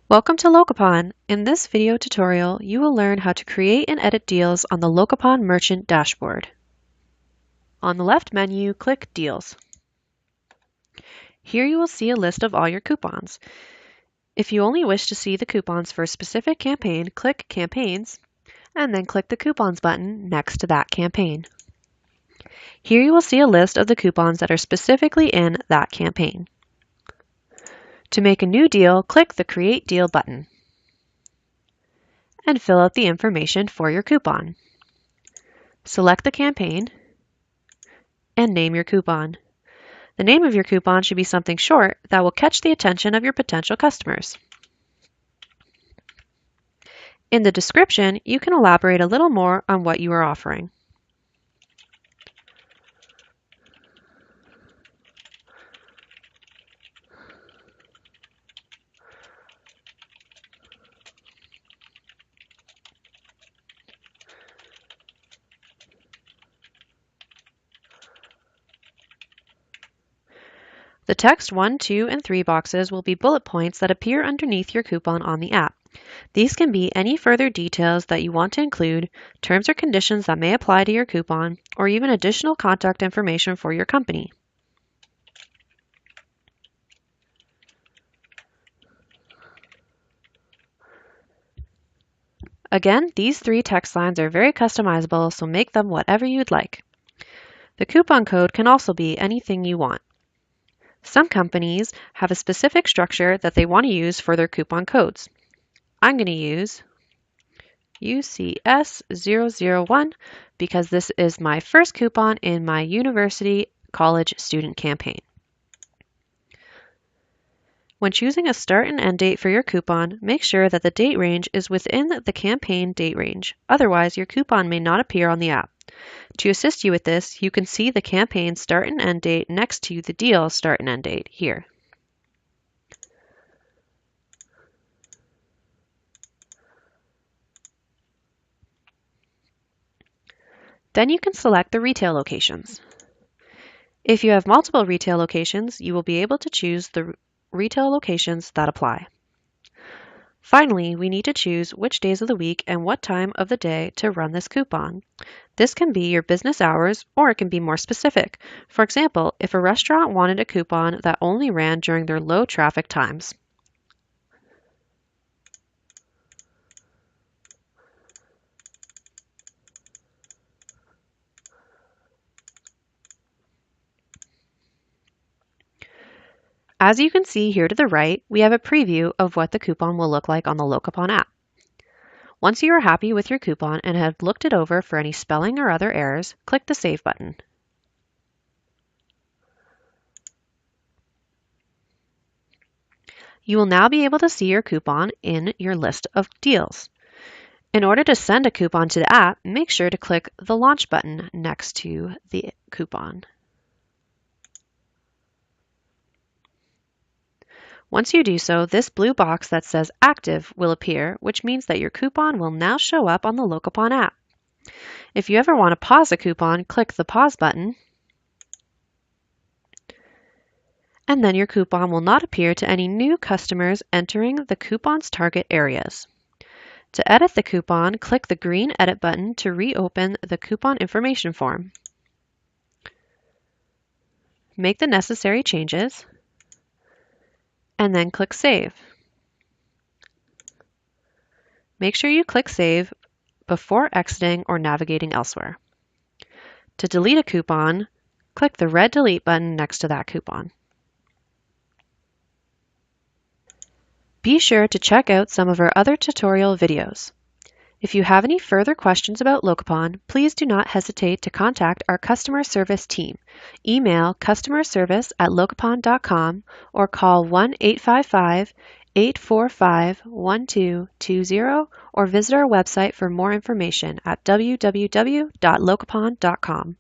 Welcome to Locapon. In this video tutorial, you will learn how to create and edit deals on the Locapon Merchant dashboard. On the left menu, click Deals. Here you will see a list of all your coupons. If you only wish to see the coupons for a specific campaign, click Campaigns, and then click the Coupons button next to that campaign. Here you will see a list of the coupons that are specifically in that campaign. To make a new deal, click the Create Deal button and fill out the information for your coupon. Select the campaign and name your coupon. The name of your coupon should be something short that will catch the attention of your potential customers. In the description, you can elaborate a little more on what you are offering. The text 1, 2, and 3 boxes will be bullet points that appear underneath your coupon on the app. These can be any further details that you want to include, terms or conditions that may apply to your coupon, or even additional contact information for your company. Again, these 3 text lines are very customizable, so make them whatever you'd like. The coupon code can also be anything you want. Some companies have a specific structure that they want to use for their coupon codes. I'm going to use UCS001 because this is my first coupon in my university college student campaign. When choosing a start and end date for your coupon, make sure that the date range is within the campaign date range. Otherwise, your coupon may not appear on the app. To assist you with this, you can see the campaign start and end date next to the deal start and end date here. Then you can select the retail locations. If you have multiple retail locations, you will be able to choose the retail locations that apply. Finally, we need to choose which days of the week and what time of the day to run this coupon. This can be your business hours, or it can be more specific. For example, if a restaurant wanted a coupon that only ran during their low traffic times. As you can see here to the right, we have a preview of what the coupon will look like on the Locapon app. Once you are happy with your coupon and have looked it over for any spelling or other errors, click the Save button. You will now be able to see your coupon in your list of deals. In order to send a coupon to the app, make sure to click the Launch button next to the coupon. Once you do so, this blue box that says Active will appear, which means that your coupon will now show up on the Locapon app. If you ever want to pause a coupon, click the Pause button, and then your coupon will not appear to any new customers entering the coupon's target areas. To edit the coupon, click the green Edit button to reopen the coupon information form. Make the necessary changes, and then click Save. Make sure you click Save before exiting or navigating elsewhere. To delete a coupon, click the red Delete button next to that coupon. Be sure to check out some of our other tutorial videos. If you have any further questions about Locapon, please do not hesitate to contact our customer service team. Email customerservice@locapon.com or call 1-855-845-1220 or visit our website for more information at www.locapon.com.